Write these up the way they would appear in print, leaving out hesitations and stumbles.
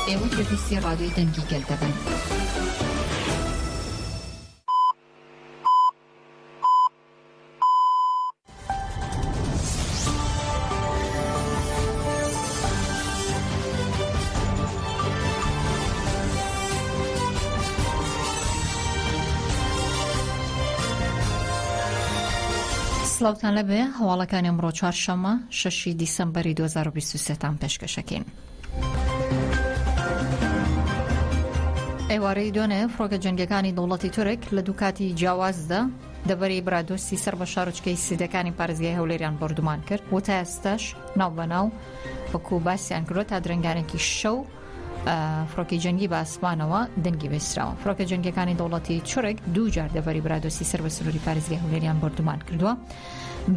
ئێوە پێویستی ڕادیۆی دەنگی گەل دەبن. سلااوتان لەبێ هەواڵەکانی ئەمڕۆ چوارشەممە 6 دیسەمبەری 2023 پێشکەشەکەین. ئێوارەی دوێنێ فڕۆکە جەنگەکانی دەوڵەتی تورک لە دووکاتی جیاوازدا دەبەری برادۆستی سەر بە شارۆچکەی سیدەکانی پارێزگای هەولێریان بەردومان کرد و تا ئێستاش ناو بەناو وەکو باسییان کردوە تا درنگانێکی شەو فڕۆکی جەنگی بە ئاسمانەوە دەنگی بێسراوە. فڕۆکە جەنگەکانی دەوڵەتی تورک دوو جار دەبەری برادۆستی سەر بە سروری پارێزگای هەولێریان بەردومان کردووە.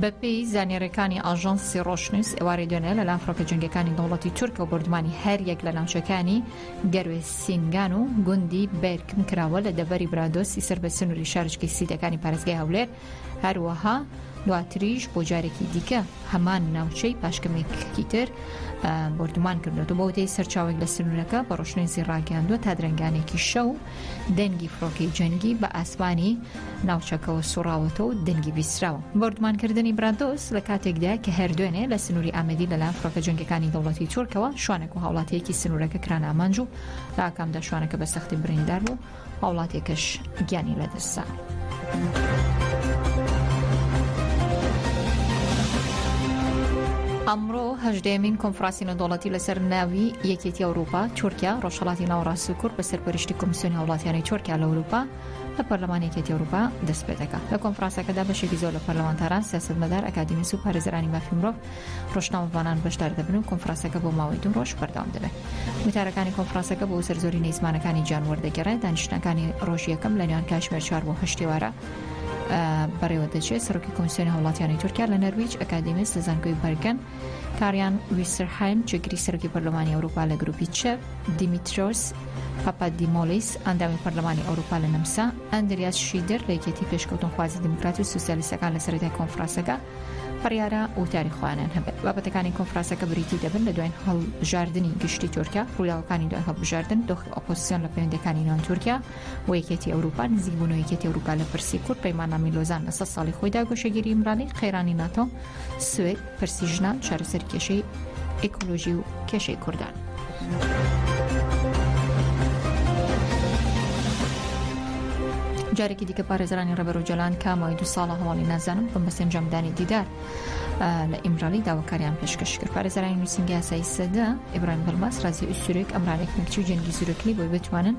بەپێی زانیاریەکانی ئاژانسی ڕۆشنووس ئێوارەی دوێنێ لەلایەن فڕۆکە جەنگەکانی دەوڵەتی تورک و بەردومانی هەر یەک لە ناوچەکانی گەروێ سینگان و گوندی بێرکن کراوە لە دەبەری برادۆستی سەر بە سنووری شارچکەی سیدەکانی پارێزگای هەولێر. هەروەها دواتریش بۆ جارێکی دیکە هەمان ناوچەی پاشکەمێکی تر بردومان کردوێت و بۆ وتەی سەرچاوێک لە سنوورەکە بە ڕۆشنێنسی ڕاگەاندووە تا درنگانێکی شەو دەنگی فڕۆکەی جەنگی بە ئاسمانی ناوچەکەەوە سوڕاوەتەوە و دەنگی بیسراوە. بردومانکردنی برادۆس لە کاتێکدا کە هەردوێنێ لە سنووری ئامەدی لەلایەن فڕۆکە جەنگەکانی دەوڵەتی تورکەوە شوانێک و هاوڵاتیەکی سنوورەکە کران ئامانج و لە ئاکامدا شوانەکە بە سەختی بریندار بوو، هاوڵاتێکەش گیانی لەدەستدا. ئەمڕۆ هەژدەیەمین کۆنفرانسی نێودەوڵەتی لەسەر ناوی یەکێتی ئەوروپا تورکیا ڕۆژهەڵاتی ناوەڕاستی و کورد بە سەرپەرشتی کۆمیسیۆنی هاوڵاتیانی تورکیا لە ئەوروپا لە پەرلەمانی یەکێتی ئەوروپا دەست پێ دەکات. لە کۆنفرانسەکەدا بەشێکی زۆر لە پەرلەمانتاران، سیاسەتمەدار، ئەکادیمیست و پارێزەرانی مافی مرۆڤ ڕۆژنامەوانان بەشدار دەبن و کۆنفرانسەکە بۆ ماوەی 2 ڕۆژ بەردەوام دەبێت. وتارەکانی کۆنفرانسەکە بۆ سەرزۆری نەیزمانەکانی جیان وەردەگەڕێت. دانیشتنەکانی ڕۆژ یەکەم لە نێوان کاتژمێر 4 بۆ 8 ئێوارە بەڕێوە دەچێت. سەرۆکی کۆمیسیۆنی هاوڵاتیانی تورکیا لە نەرویج، ئەکادیمیست لە زانکۆی بەرگەن، کاریان ویسرهایم جێگیری سەرۆکی پەرلەمانی ئەوروپا لە گروپی چێف، دیمیترۆس پاپادیمۆلیس ئەندامی پەرلەمانی ئەوروپا لە نەمسا، ئەندریاس شیدر لە یەکێتی پێشکەوتنخوازی دموکراتی و سوسیالیستەکان لە سەرەتای کۆنفرانسەکە پڕیارە وتاری خۆیانیان هەبێت. بابەتەکانی کۆنفرانسەکە بریتی دەبن لە دوای هەڵبژاردننی گشتی تورکیا، ڕووداوەکانی دوای هەڵبژاردن، دۆخی ئۆپۆزیسیۆن لە پەیوەندیەکانی نێوان تورکیا و یەکێتی ئەوروپا، نزیکبوون و یەکێتی ئەوروپا لە پرسی کورد، پەیماننامەی لۆزان لە 100 ساڵی خۆیدا، گۆشەگیری ئیمرانی، خێرانی ناتۆ، سوێد، پرسی ژنان، چارەسەر کێشەی ئێکۆلۆژی و کێشەی کوردان. جارێکی دیکە پارێزەرانی ڕێبەرۆجەلان کامەوەی 2 ساڵە هەواڵی نازانم بم بە سەنجامدانی دیدار لە ئیمرالی داواکاریان پێشکەش کرد. پارێزەرانی نووسینگی یاسایی سەدا ئیبراهیم بەلماس ڕازی ئوستورێک ئەمرانێک نەکچی و جەنگی زورەکلی بۆی بتوانن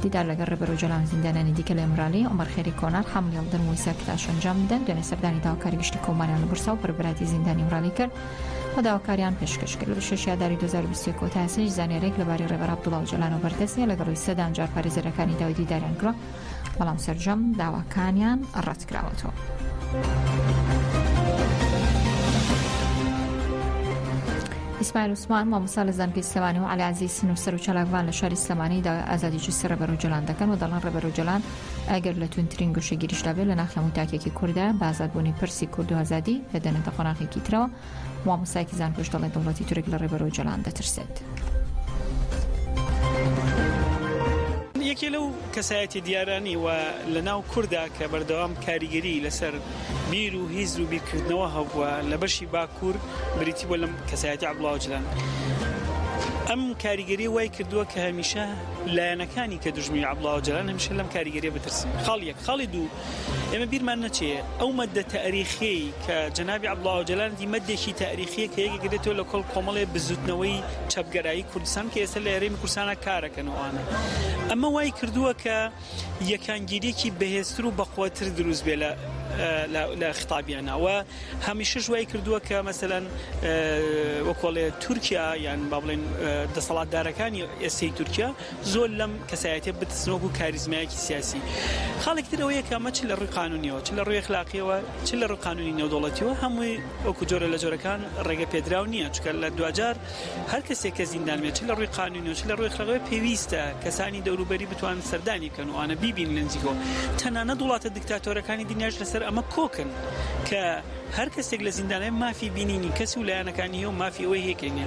دیدار لەگەڵ ڕێبەرۆجەلان زیندانانی دیکە لە ئیمرالی ئەمەر خێری کۆنار حملی هەڵدەن و ساکتاش ئەنجام بدەن. دوێنێ سەردانی داواکاری گشتی کۆماریان لە بورسا و پڕبەراتی زیندانی ئیمرالی کرد و داواکاریان پێشکەش کرد. لە 6 یاداری 2021 تا 6 زانیارێک لەبارەی ڕێبەر عەبدوڵڵا ئۆجەلان و بەردەستنیە لەگەڵ سەدا ئەنجار پارێزەرەکانی داوای دیداریان کرد، بەڵام سەرجەم داواکانیان ڕەت کراوەتەوە. ئیسماعیل عوسمان مامۆستا لە زانکۆی سلێمانی و عەلی عەزیز سن و سەر و چالاکوان لە شاری سلێمانی داوای ئازادیجوستی ڕێبەرۆجەلان دەکەن و دەڵێن ڕێبەرۆجەلان ئەگەر لە توندترین گۆشەگیریشدا بێت لە ناخەموو تاکێکی کوردە بە ئازادبوونی پرسی کورد و ئازادی دەدەنێتە قۆناغێکی ترەوە. مامۆستایەکی زانکۆش دەڵێت دەوڵەتی تورک لە ڕێبەرۆجەلان دەترسێت. یەکێ لەو کەسایەتی دیارانی و لە ناو کووردا کە بەردەوام کاریگەری لەسەر بیر و هیز و بیرکردنەوە هەبووە لە بەشی باکوور بریتی بۆ لەم کەسایەتی عەبدوڵڵا ئۆجەلان. ئەم کاریگەری وای کردووە کە هەمیشە لایەنەکانی کە دوژمنی عەبدوڵڵا ئۆجەلان هەمیشە لەم کاریگەریە بترسن. خاڵ یەک. خاڵی دوو، ئێمە بیرمان نەچێ ئەو مەدە تاریخی کە جەنابی عەبدوڵڵا ئۆجەلان دی مەدێکی تاریخیە کە یەکێک دێتەوە لە کۆڵ کۆمەڵێ بزوتنەوەی چەپگەرایی کوردستان کە ئێستا لە هەرێمی کوردستانە کارەکەنەوەوانە. ئەمە وای کردووە کە یەکانگیریەکی بەهێزتر و بەقووەتر دروست بێ لە خطابیانە و هەمیشە وای کردووە کە مەسەلەن وەکۆڵێ تورکیا یان با بڵێن دەسەڵاتدارەکانی ئێستای تورکیا زۆر لەم کەسایەتیە بترسنەوە و کاریزمایەکی سیاسی. خاڵێک ترەوەیە کە ئەمە چ لە ڕووی قانونیەوە، چ لە ڕووی ئەخلاقیەوە، چ لە ڕووی قانونی نێودەوڵەتیەوە هەمووی وەکو جۆرە لە جۆرەکان ڕێگە پێدراو نییە، چونکە لە دوجار هەر کەسێک کە زیندانمێت چ لە ڕووی قانونیەوە چ لە ڕووی ئەخلاقیەوە پێویستە کەسانی دەوروبەری بتوانن سەردانی بکەن و ئانە بیبین لە نزیکەوە. تەنانەت وڵاتە دیکتاتۆرەکانی دنیاش لەسەر ئەمە کۆکن کە هەر کەسێک لە زیندانە مافی بینینی کەس و لایەنەکانی و مافی ئەوەی هەیەکەینە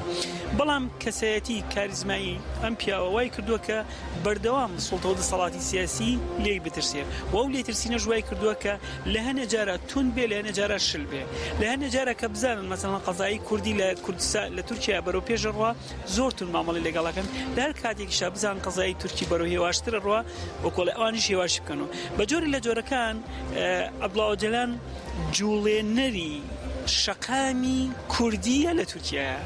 بەڵام کەسایەتی کاریزمایی ئەم پیاوە وای کردووە کە بەردەوام سڵتەوە دەسەڵاتی سیاسی لێی بترسێ و ئەو لێترسینە ژوای کردووە کە لە هەنە جارە تون بێ لە هەنە جارە شل بێ لە هەنە جارە کە بزانن مەسەڵەن قەزایی کوردی لە کوردستان لە تورکیا بەرەو پێش ڕوا زۆر تون مامەڵی لەگەڵەکەن لە هەر کاتێکیشا بزان قەزایی تورکی بەرەو هێواشترە ڕوا وەکۆڵ ئەوانیش هێواشی بکەنەوە بە جۆری لە جۆرەکان عەبدوڵڵا ئۆجەلان جوڵێنەری شەقامی کوردیە لە تورکیایە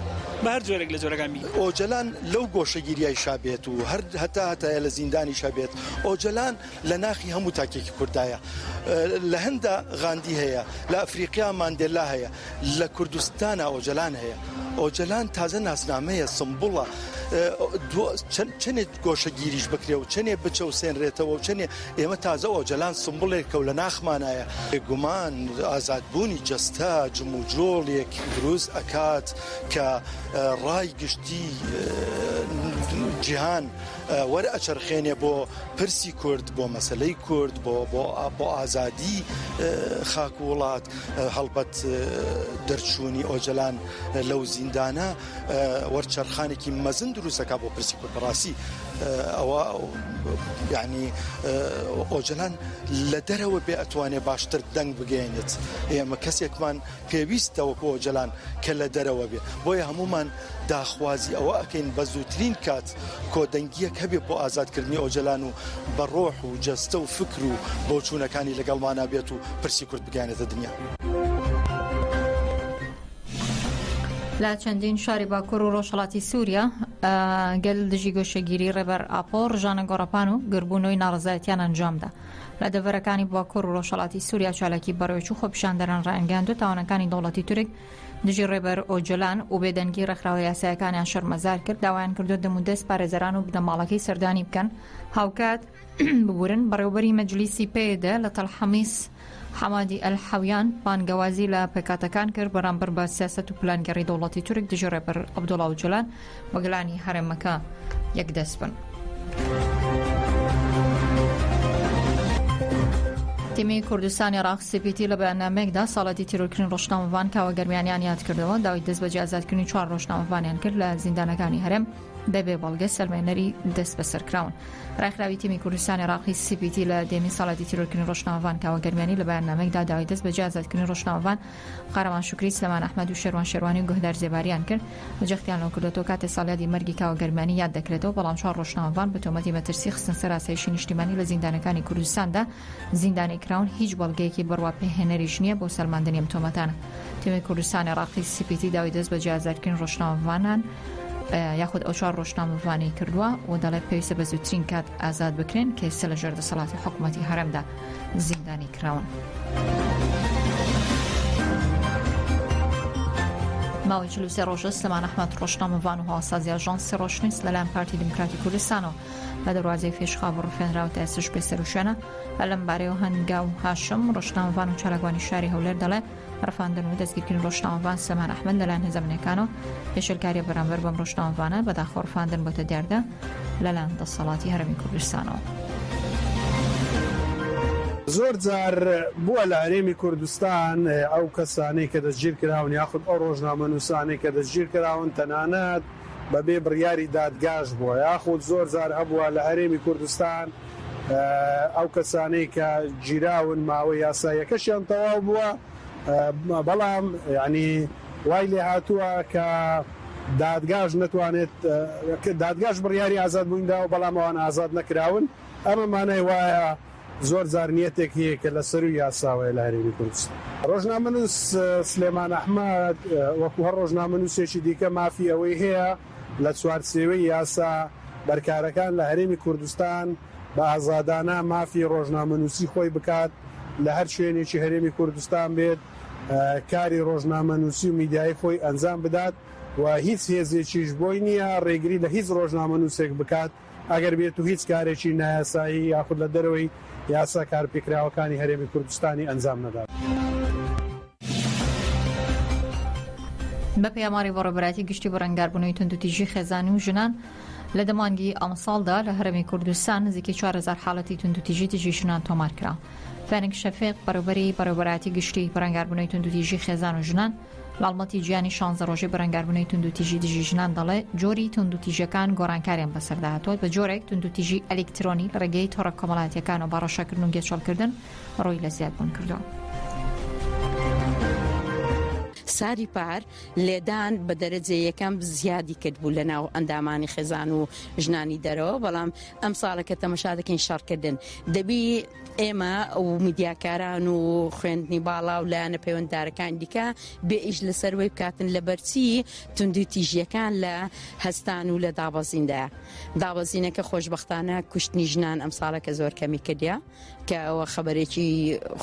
بە هەر جۆرێک لە جۆرەکانی ئۆجەلان لەو گۆشەگیریای شابێت و هەر هەتایە لە زیندانی شابێت ئۆجەلان لە ناخی هەموو تاکێکی کوردایە لە هەندا غاندی هەیە لە ئەفریقیا ماندێلا هەیە لە کوردستانە ئۆجەلان هەیە ئۆجەلان تازە ناسنامەیە سمبوڵە چەندێک گۆشەگیریش بکرێ و چەندێک بچە و سێنرێتەوە و چەندێ ئێمە تازە ئۆجەلان سمبوڵێکە و لە ناخمانایە گومان ئازادبوونی جەستە جموجۆڵێک دروست ئەکات کە ڕای گشتی جیهان وەرە ئەچەرخێنێ بۆ پرسی کورد بۆ مەسەلەی کورد بۆ ئازادی خاک و وڵات هەڵبەت دەرچوونی ئۆجەلان لەو زیندانە وەرچەرخانێکی مەزن دروستەکە بۆ پرسی کورد بەڕاستی ئەوە یعنی ئۆجەلان لە دەرەوە بێ ئەتوانێ باشتر دەنگ بگەێنێت ئێمە کەسێکمان پێویستەوە بۆ ئۆجەلان کە لە دەرەوە بێ بۆیە هەمومان داخوازی ئەوە ئەکەین بە زووترین کات کۆدەنگیەک هەبێ بۆ ئازادکردنی ئۆجەلان و بە ڕۆح و جەستە و فکر و بۆ چوونەکانی لەگەڵمانە بێت و پرسی کورد بگەێنێتە دنیا. لا چەندین شاری باکوور و ڕۆژهەڵاتی سووریا گەل دژی گۆشەگیری ڕێبەر ئاپۆ ڕژانە گۆڕەپان و گربوونەوەی ناڕزایەتیان ئەنجامدا لە دەڤەرەکانی باکوور و ڕۆژهەڵاتی سووریا چالێکی بەڕێوەچوو خۆپیشاندەران ڕائەنگاند و تاوانەکانی دەوڵەتی تورک دژی ڕێبەر ئۆجەلان و بێدەنگی ڕێکخراوە یاسایەکانیان شەرمەزار کرد داوایان کردو دەمودەست پارێزەران و بنەماڵەکەی سەردانی بکەن هاوکات ببورن بەڕێوەبەری مەجلیسی پێدا لە تەڵحەمیس حەمادی ئەلحەویان بانگەوازی لە پێکاتەکان کرد بەرامبەر بە سیاسەت و پلانگەڕی دەوڵەتی تورک دژی ڕێبەر عەبدوڵڵا ئۆجەلان وەگەلانی هەرێمەکە یەکدەست بن. تیمی کوردستان عێراق سپیتی لە بەیاننامەیەکدا ساڵەتی تیرۆرکردنی ڕۆژنامەوان کاوەگەرمیانیان یاد کردەوە داوای دەستبەجێ ئازادکردنی 4 ڕۆژنامەوانیان کرد لە زیندانەکانی هەرێم بەبێ بەڵگە سەلمێنەری دەست بەسەرکراون. ڕێکخراوی تیمی کوردستان عێراقی سپیتی لە دێمی ساڵەتی تیرۆرکردنی ڕۆژنامەوان کاوەگەرمیانی لە بەیاننامەیەکدا داوای دەستبەجێ ئازادکردنی ڕۆژنامەوان قەهرەمان شوکری سلەمان ئەحمەد و شێروان شێروانی و گۆهدار زێباریان کرد بەجەختیان لەو کردوەوە کاتێ ساڵیادی مەرگی کاوەگەرمیانی یاد دەکرێتەوە بەڵام 4 ڕۆژنامەوان بە تۆمەتی مەترسی خستن سەر ئاسایشی نیشتیمانی لە زیندانەکانی کوردستاندا زیندانی کراون هیچ بەڵگەیەکی بڕوا پێهێنەریش نییە بۆ سەلماندنی ئەم تۆمەتانە. تیمی کوردستان عێراقی سپیتی داوای دەستبەجێ ئازادکردنی ڕۆژنامەوانان یاخود ئەو 4 ڕۆژنامەوانی کردووە و دەڵێت پێویستە بە زووترین کات ئازاد بکرێن کە ئێستا لە ژێر دەسەڵاتی حکوومەتی هەرەمدا زیندانی کراون. ماوەی 43 ڕۆژە سلەمان ئەحمەد ڕۆژنامەوان و هاوسازی ئاژانسی ڕۆشنویس لەلایەن پارتی دموکراتی کوردستانەوە لە دەواازەی فێشخا بۆ ڕفێنراوە ئێسش پێسەر و شوێنە لەم بارەیەوە هەنگا و هاشم ڕۆژنامەوان و چالاکوانی شاری هەولێر دەڵێ ڕفاندن و دەستگیرکردنی ڕۆژنامەوان سلەمان ئەحمەد لەلایەن هێزەمەنیەکانەوە پێشێلکاریە بەرامبەر بەم ڕۆژنامەوانە بەداخۆ ڕفاندن بۆتە دیاردە لەلایەن دەسەڵاتی هەرێمی کوردستانەوە. زۆر جار بووە لە هەرێمی کوردستان ئەو کەسانەی کە دەستگیر کراون یاخود ئەو ڕۆژنامەنووسانەی کە دەستگیر کراون تەنانەت بەبێ بڕیاری دادگاش بووە یاخود زۆر جار هەبووە لە هەرێمی کوردستان ئەو کەسانەی کە گیراون ماوەی یاساییەکەشیان تەواو بووە بەڵام یعنی وای لێ هاتووە کە دادگاش نەتوانێت دادگاش بڕیاری ئازادبوونیدا و بەڵام ئەوان ئازاد نەکراون ئەمە مانای وایە زۆر جارنیەتێک هەیە کە لە سەر و یاساوەیە لە هەرێمی کوردستان. ڕۆژنامەنووس سلێمان ئەحمەد وەکو هەر ڕۆژنامەنووسێکی دیکە مافی ئەوەی هەیە لە چوارچێوەی یاسا بەرکارەکان لە هەرێمی کوردستان بە ئازادانە مافی ڕۆژنامەنووسی خۆی بکات لە هەر شوێنێکی هەرێمی کوردستان بێت کاری ڕۆژنامەنووسی و میدیای خۆی ئەنجام بدات و هیچ هێزێکیش بۆی نییە ڕێگری لە هیچ ڕۆژنامەنووسێک بکات ئەگەر بێت و هیچ کارێکی نایاسایی یاخود لە دەرەوەی یاسا کارپێکراوەکانی هەرێمی کوردستانی ئەنجام نەدات. بە پەیاماری بەڕێوەبەرەتی گشتی بە ڕەنگاربوونەوەی توندوتیژی خێزانی و ژنان لە دەمانگی ئەمساڵدا لە هەرێمی کوردستان نزیکەی 4000 حاڵەتی توندوتیژی تیژی ژنان تۆمار کرا فانک شەفێق بەڕێوەبەراتی گشتی بەرەنگاربوونەوەی توندوتیژی خێزان و ژنان لاڵمەتی گیانی 16 ڕۆژەی بەرەنگاربوونەوەی توندوتیژی دژی ژنان دەڵێ جۆری توندوتیژەکان گۆڕانکاریان بەسەرداهاتوە بە جۆرێک توندوتیژی ئەلکترۆنی لە ڕێگەی تۆڕە کۆمەڵایەتیەکان و باڕەشەکردن و گێچەڵکردن ڕۆی لە زیادبوون کردووە. ساری پار لێدان بە دەرەجە یەکەم زیادی کردبوو لە ناو ئەندامانی خێزان و ژنانی دەرەوە، بەڵام ئەم ساڵەکە تەمەشا دەکەین شەڕکردن دەبی ئێمە و میدیاکاران و خوێندنی باڵا و لایەنە پەیوەنددارەکان دیکە بێئیش لەسەروەی بکاتن لە بەرچی توندوتیژیەکان لە هەستان و لە دابەزیندایە. دابەزینەکە خۆشبەختانە کوشتنی ژنان ئەم ساڵەکە زۆر کەمی کردیا کە ئەوە خەبەرێکی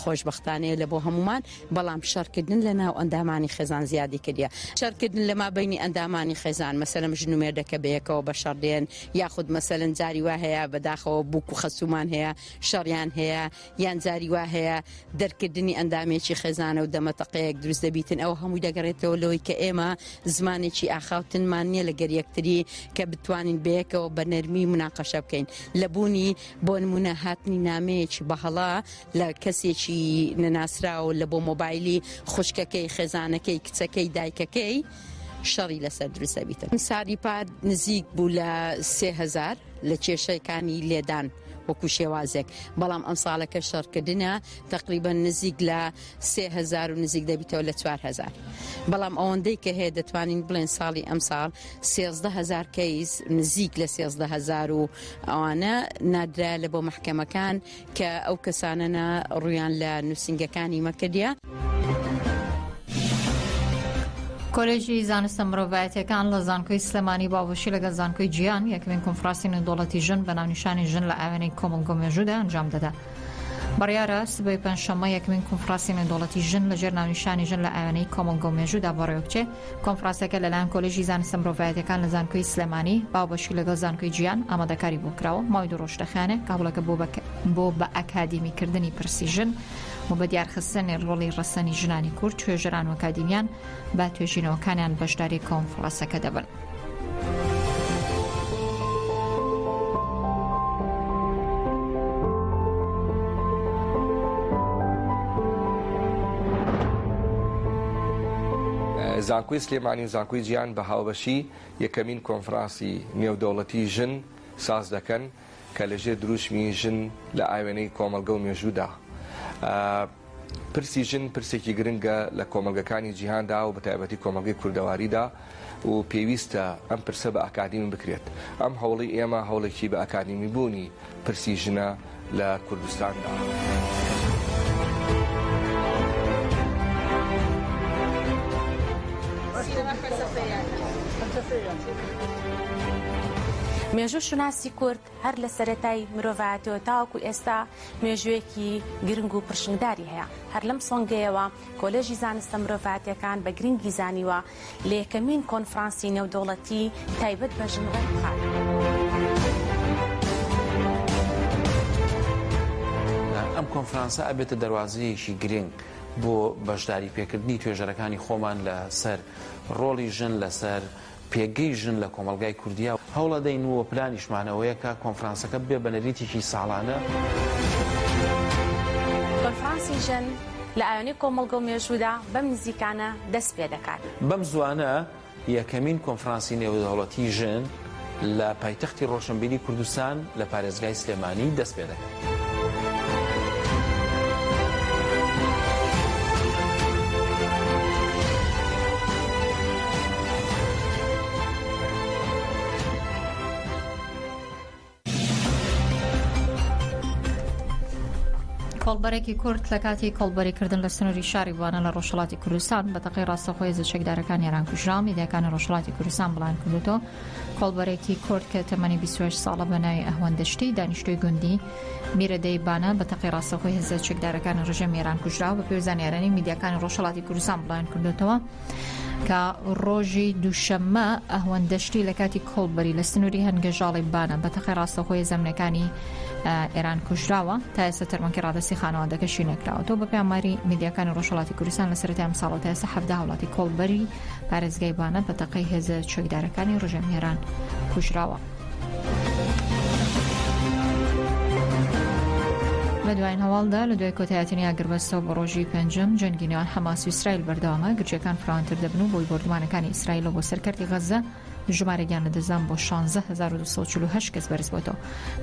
خۆشبەختانەیە لە بۆ هەمومان، بەڵام شەڕکردن لە ناو ئەندامانی خێزان زیادی کردیا. شەڕکردن لە مابەینی ئەندامانی خێزان مەسەلەن ژن و مێردەکە بەیەکەوە بە شەڕدێن، یاخود مەسەلەن جاری وا هەیە بەداخەوە بووک و خەسومان هەیە شەڕیان هەیە، یان جاری وا هەیە دەرکردنی ئەندامێکی خێزانە و دەمەتەقەیەک دروست دەبیتن. ئەو هەمووی دەگەڕێتەوە لەوەی کە ئێمە زمانێکی ئاخاوتنمان نییە لەگەر یەکتری کە بتوانین بەیەکەوە بە نەرمی مناقەشە بکەین. لە بوونی بۆ نمونە هاتنی نامەیەکی بەهەڵا لە کەسێکی نەناسراوە لە بۆ مۆبایلی خوشکەکەی خێزانەکەی کچەکەی دایکەکەی شەڕی لەسەر دروست دەبیتن. ساری پار نزیک بوو لە 3000 لە کێشەکانی لێدان وەکو شێوازێک، بەڵام ئەم ساڵەکە شەڕکردنە تقریبان نزیک لە 3000 و نزیک دەبیتەوە لە 4000. بەڵام ئەوەندەی کە هەیە دەتوانین بڵێن ساڵی ئەم ساڵ 13000 کەیس نزیک لە 13000 و ئەوانە نادرا لە بۆ محکەمەکان کە ئەو کەسانەنە ڕویان لە نووسنگەکانی مەکردیا. کۆلێژی زانستە مرۆڤایەتیەکان لە زانکۆی سلێمانی باوەشی لەگەڵ زانکۆی جیان یەکمین کۆنفرانسی نێودەوڵەتی ژن بە ناونیشانی ژن لە ئاوێنەی کۆمەڵگە مێژوودا ئەنجام دەدا. بڕیارە سبەی پەنجشەممە یەکمین کۆنفرانسی نێودەوڵەتی ژن لەژێر ناونیشانی ژن لە ئاوێنەی کۆمەڵگە مێژوودا بەڕێوەبچێ. کۆنفرانسەکە لەلایەن کۆلێژی زانستە مرۆڤایەتیەکان لە زانکۆی سلێمانی باوەشی لەگەڵ زانکۆی جیان ئامادەکاری بۆ کراوە. ماوەی 2 ڕۆژ دەخانێت کابڵەکە بۆ بە ئەکادیمیکردنی پرسی ژن و بە دیارخستنی ڕۆڵی ڕەسەنی ژنانی کورد توێژەران و ئەکادیمیان با توێژینەوەکانیان بەشداری کۆنفرانسەکە دەبن. زانکۆی سلێمانی و زانکۆی جیان بە هاوبەشی یەکەمین کۆنفرانسی نێودەوڵەتی ژن ساز دەکەن کە لەژێر دروشمی ژن لە ئاوێنەی کۆمەڵگە و مێژوودا. پرسی ژن پرسێکی گرنگە لە کۆمەلگەکانی جیهاندا و بە تایبەتی کۆمەلگەی کوردەواریدا و پێویستە ئەم پرسە بە ئەکادیمی بکرێت. ئەم هەوڵی ئێمە هەوڵێکی بە ئەکادیمی بوونی پرسی ژنە لە کوردستاندا. مێژوو شوناسی کورد هەر لە سەرەتای مرۆڤایەتیەوە تاوەکو ئێستا مێژوویەکی گرنگ و پرشنگداری هەیە. هەر لەم سۆنگەیەوە کۆلێژی زانستە مرۆڤایەتیەکان بە گرنگی زانیوە لە یەکەمین کۆنفرانسی نێودەوڵەتی تایبەت بە ژن ڕێبخات. ئەم کۆنفرانسە ئەبێتە دەواازەیەکی گرنگ بۆ بەشداری پێکردنی توێژەرەکانی خۆمان لەسەر ڕۆڵی ژن لەسەر پێگەی ژن لە کۆمەلگای کوردیا. هەوڵە دەینەوە پلانیشمانەوەیە کە کۆنفرانسەکە بێ بە نەریتێکی ساڵانە. کۆنفرانسی ژن لە ئاوێنەی کۆمەڵگە و مێژوودا بەم نزیکانە دەست پێ دەکات. بەم زوانە یەکەمین کۆنفرانسی نێودەوڵەتی ژن لە پایتەختی ڕۆشنبیری کوردستان لە پارێزگای سلێمانی دەست پێ دەکات. کۆڵبەرێکی کورد لە کاتی کۆڵبەریکردن لە سنووری شاری وانە لە ڕۆژهەڵاتی کوردستان بە تەقی ڕاستەخۆی زەچێکدارەکان یاران کوژرا. میدیاکانی ڕۆژهەڵاتی کوردستان بڵاین کردوتەوە کۆڵبەرێکی کورد کە تەمەنی 28 ساڵە بە ناوی ئەهوەندەشتی دانیشتوی گوندی میرەدەی بانە بە تەقی ڕاستەخۆی زەچێکدارەکان ڕژەم یێران کوژرا و بە پێوزانیارانی میدیاکانی ڕۆژهەڵاتی کوردستان بڵاین کردوتەوە کە ڕۆژی دووشەممە ئەهوەندەشتی لە کاتی کۆڵبەری لە سنووری هەنگەژاڵی بانە بە تەقی ڕاستەخۆی زەمنەکانی ئێران کوژراوە تا ئێستا تەرمەنکی ڕادەسی خانەوادەکەشی نەکراوەتەوە. بە پێماری میدیاکانی ڕۆژهەڵاتی کوردستان لە سەرەتای ئەم ساڵە تا ئێستا 17 وڵاتی کۆڵبەری پارێزگای بانە بە تەقەی هێزە چێکدارەکانی ڕژەمیێران کوژراوە. لە لە دوایین هەواڵدا لە دوای کۆتایەتنی ئاگربەستەوە بە ڕۆژی پێنجەم جەنگی نێوان حەماس و ئیسرائیل بەردەوامە گرچەکان فراوانتر دەبن و بۆی بۆردمانەکانی ئیسرائیل بۆ سەرکەرتی غەزە ژمارەگیان لەدەزان بۆ 16248 کەس بەرز بۆتەوە.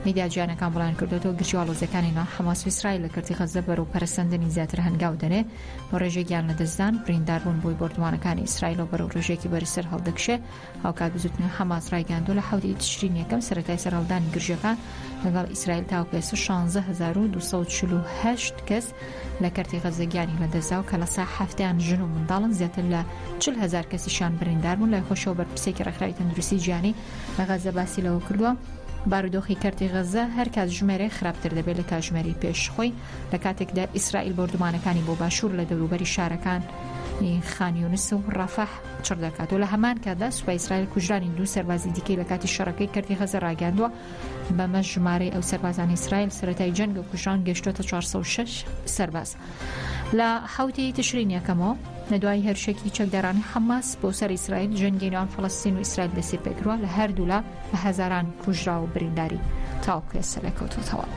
میدیاجیانەکان بڵاوان کردوەوە گرچی ئاڵۆزەکانی ناو حەماس و ئیسرائیل لە کردی غەزە بەرەو پەرەسەندنی زیاتر هەنگاو دەنێ بۆ ڕێژێکیان لەدەستدان برینداربوون بۆی بۆردمانەکانی ئیسرائیل و بەرەو ڕێژێکی بەرزتر هەڵدەکشێ. هاوکات بزوتنی حەماس ڕایگەاندووە لە 7 تشرین یەکەم سەرەتای سەرهەڵدانی گرژەکان لەگەڵ ئیسرائیل تاوکە 16248 کەس لە کەرتی غەزەگیانی لەدەستداوە کە لە سا هەفتەیان ژن و منداڵن زیاتر لە 40,000 کەسیشان بریندار بوون. لای خۆشەوە بەرپرسێکی ڕێکخراوی تەندروستی جیهانی لە غەزە باسی لەوە کردووە بارودۆخی کەرتی غەزە هەر کات ژمێرە خراپتر دەبێت لە کاتژمێری پێشخۆی لە کاتێکدا ئیسرائیل بۆردمانەکانی بۆ باشوور لە دەوروبەری شارەکان خان یونس و ڕافح چڕ دەکات و لە هەمان کاتدا سوپای ئیسرائیل کوژرانی دوو سەربازی دیکەی لە کاتی شەڕەکەی کەرتی غەزە ڕاگەاندووە. بەمە ژمارەی ئەو سەربازانی ئیسرائیل سەرەتای جەنگ و کوژران گەیشتۆتە 406 سەرباز. لە 7 تشرین یەکەمەوە لە دوای هەرشێکی چەکدارانی حەماس بۆ سەر ئیسرائیل جەنگی نێوان فەڵەستین و ئیسرائیل دەستی پێکردووە لە هەردوولا بە هەزاران کوژرا و برینداری تاوکێ سەلەکەوتوتەوە.